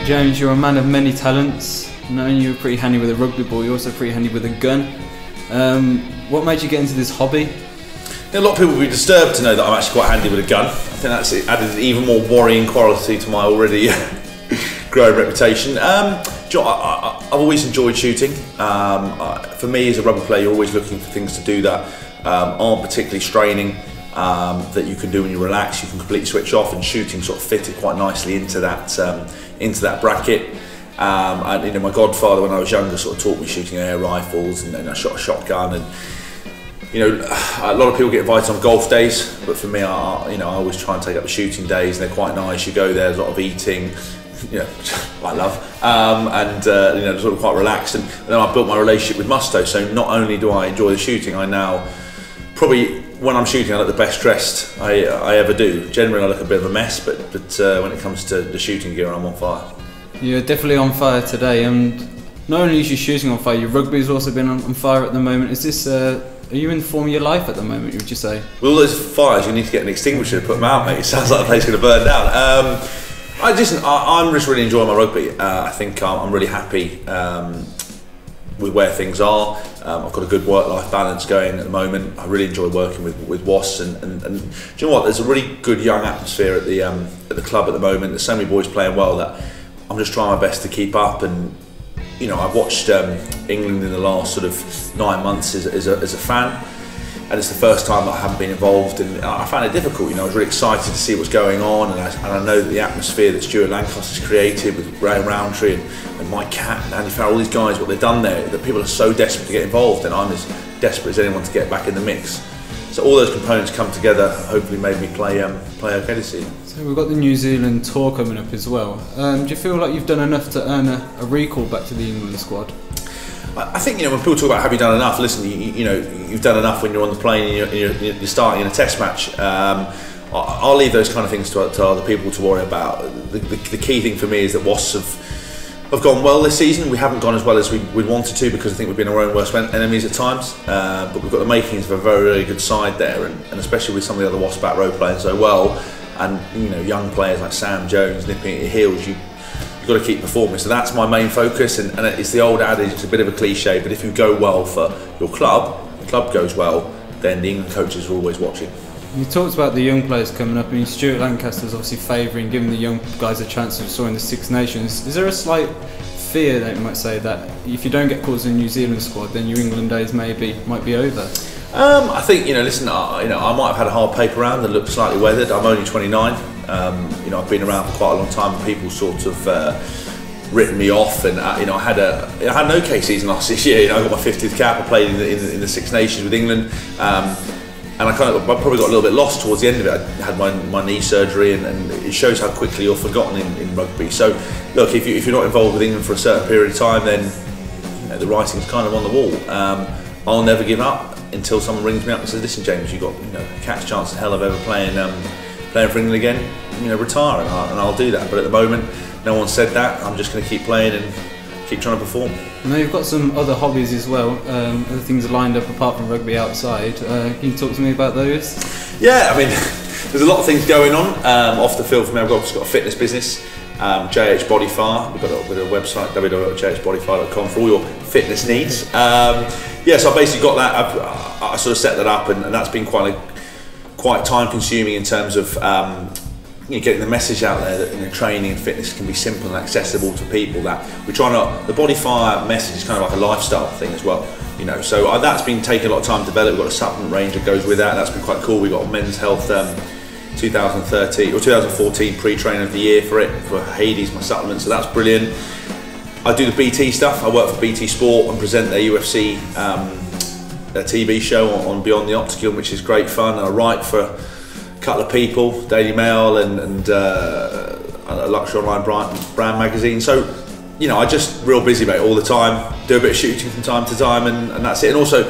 James, you're a man of many talents. Not only you're pretty handy with a rugby ball, you're also pretty handy with a gun. What made you get into this hobby? A lot of people will be disturbed to know that I'm actually quite handy with a gun. I think that's added even more worrying quality to my already growing reputation. I've always enjoyed shooting. For me as a rugby player, you're always looking for things to do that aren't particularly straining, that you can do when you relax. You can completely switch off, and shooting sort of fitted quite nicely into that bracket. And my godfather, when I was younger, sort of taught me shooting air rifles, and I shot a shotgun. And a lot of people get invited on golf days, but for me, I always try and take up the shooting days, and they're quite nice. You go there, there's a lot of eating, I love, and sort of quite relaxed. And then I built my relationship with Musto. So not only do I enjoy the shooting, I now probably, when I'm shooting, I look the best dressed I ever do. Generally, I look a bit of a mess, but when it comes to the shooting gear, I'm on fire. You're definitely on fire today, and not only is your shooting on fire, your rugby has also been on fire at the moment. Is this? Are you in the form of your life at the moment, would you say? With all those fires, you need to get an extinguisher to put them out, mate. It sounds like the place is going to burn down. I'm just really enjoying my rugby. I think I'm really happy with where things are. I've got a good work-life balance going at the moment. I really enjoy working with WAS, and do you know what? There's a really good young atmosphere at the club at the moment. There's so many boys playing well that I'm just trying my best to keep up. And I've watched England in the last sort of 9 months as a fan, and it's the first time that I haven't been involved, and I found it difficult. I was really excited to see what's going on, and I know that the atmosphere that Stuart Lancaster's created with Graham Rowntree and Mike Catt and Andy Farrell, all these guys, what they've done there, that people are so desperate to get involved, and I'm as desperate as anyone to get back in the mix. So all those components come together, hopefully made me play okay this season. So we've got the New Zealand tour coming up as well. Do you feel like you've done enough to earn a recall back to the England squad? I think when people talk about have you done enough, listen, you've done enough when you're on the plane and you're starting in a test match. I'll leave those kind of things to other people to worry about. The key thing for me is that Wasps have gone well this season. We haven't gone as well as we'd wanted to, because I think we've been our own worst enemies at times. But we've got the makings of a very, very good side there, and especially with some of the other Wasp back row playing so well, and young players like Sam Jones nipping at your heels. You've got to keep performing. So that's my main focus, and it's the old adage, it's a bit of a cliche, but if you go well for your club, the club goes well, then the England coaches are always watching. You talked about the young players coming up. I mean, Stuart Lancaster's obviously favouring giving the young guys a chance, we saw in the Six Nations. Is there a slight fear that you might say that if you don't get called in the New Zealand squad, then your England days might be over? I think listen, I might have had a hard paper round and looked slightly weathered. I'm only 29. I've been around for quite a long time, and people sort of written me off, and I had an okay season last year. I got my 50th cap. I played in the Six Nations with England, and I probably got a little bit lost towards the end of it. I had my knee surgery, and it shows how quickly you're forgotten in rugby. So look, if you're not involved with England for a certain period of time, then the writing's kind of on the wall. I'll never give up until someone rings me up and says, listen James, you've got a cat's chance in hell of ever playing for England again, retire, and I'll do that. But at the moment, no one said that. I'm just going to keep playing and keep trying to perform. Now you've got some other hobbies as well, other things lined up apart from rugby outside. Can you talk to me about those? Yeah, I mean, there's a lot of things going on off the field for me. I've got a fitness business, JH Bodyfire. We've got a website, www.jhbodyfire.com, for all your fitness needs. So I basically got that. I sort of set that up, and that's been quite time consuming in terms of getting the message out there that training and fitness can be simple and accessible to people. That we're trying to, the Bodyfire message is kind of like a lifestyle thing as well. So that's been taking a lot of time to develop. We've got a supplement range that goes with that. That's been quite cool. We've got Men's Health 2013 or 2014 pre-trainer of the year for Hades, my supplement. So that's brilliant. I do the BT stuff. I work for BT Sport and present their UFC a TV show on Beyond the Octagon, which is great fun. I write for a couple of people, Daily Mail and a luxury online brand magazine. So I just real busy, mate, all the time. Do a bit of shooting from time to time, and that's it. And also,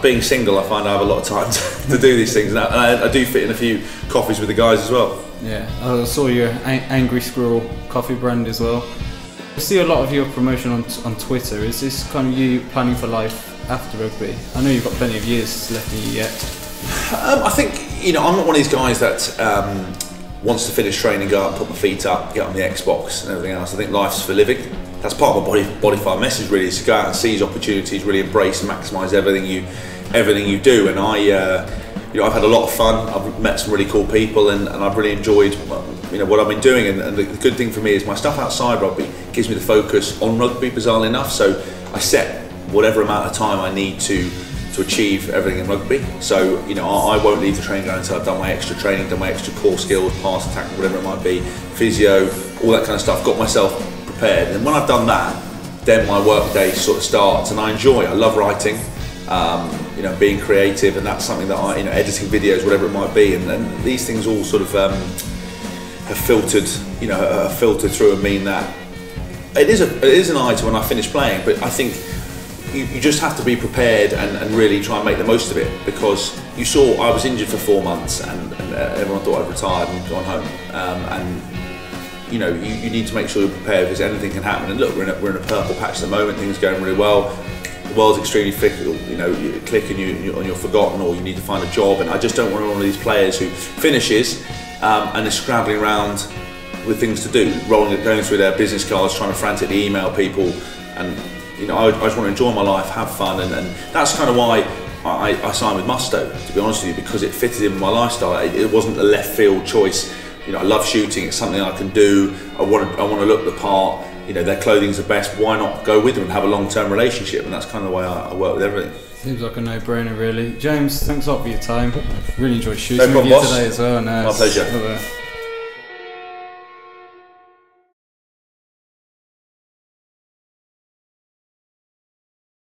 being single, I find I have a lot of time to do these things. And I do fit in a few coffees with the guys as well. Yeah, I saw your Angry Squirrel coffee brand as well. I see a lot of your promotion on Twitter. Is this kind of you planning for life after rugby? I know you've got plenty of years left in you yet. I think I'm not one of these guys that once to finish training, go out and put my feet up, get on the Xbox and everything else. I think life's for living. That's part of my body fire message really, is to go out and seize opportunities, really embrace and maximise everything you do. And I've had a lot of fun. I've met some really cool people, and I've really enjoyed what I've been doing. And the good thing for me is my stuff outside rugby gives me the focus on rugby, bizarrely enough. So I set whatever amount of time I need to achieve everything in rugby. So I won't leave the training ground until I've done my extra training, done my extra core skills, pass, attack, whatever it might be, physio, all that kind of stuff. Got myself prepared, and when I've done that, then my work day sort of starts. And I love writing, being creative, and that's something that editing videos, whatever it might be. And these things all sort of have filtered through and mean that it is an item when I finish playing. But I think you just have to be prepared and really try and make the most of it, because you saw I was injured for 4 months and everyone thought I'd retired and gone home, and you need to make sure you're prepared, because anything can happen. And look, we're in a purple patch at the moment, things are going really well. The world's extremely fickle, you click and you're forgotten, or you need to find a job. And I just don't want one of these players who finishes and is scrambling around with things to do, going through their business cards, trying to frantically email people. And I just want to enjoy my life, have fun, and that's kind of why I signed with Musto, to be honest with you, because it fitted in with my lifestyle. It wasn't a left field choice. I love shooting, it's something I can do. I want to look the part. Their clothing's the best, why not go with them and have a long-term relationship? And that's kind of the way I work with everything. Seems like a no-brainer really. James, thanks a lot for your time. Really enjoyed shooting No problem, with you boss. today as well. My pleasure.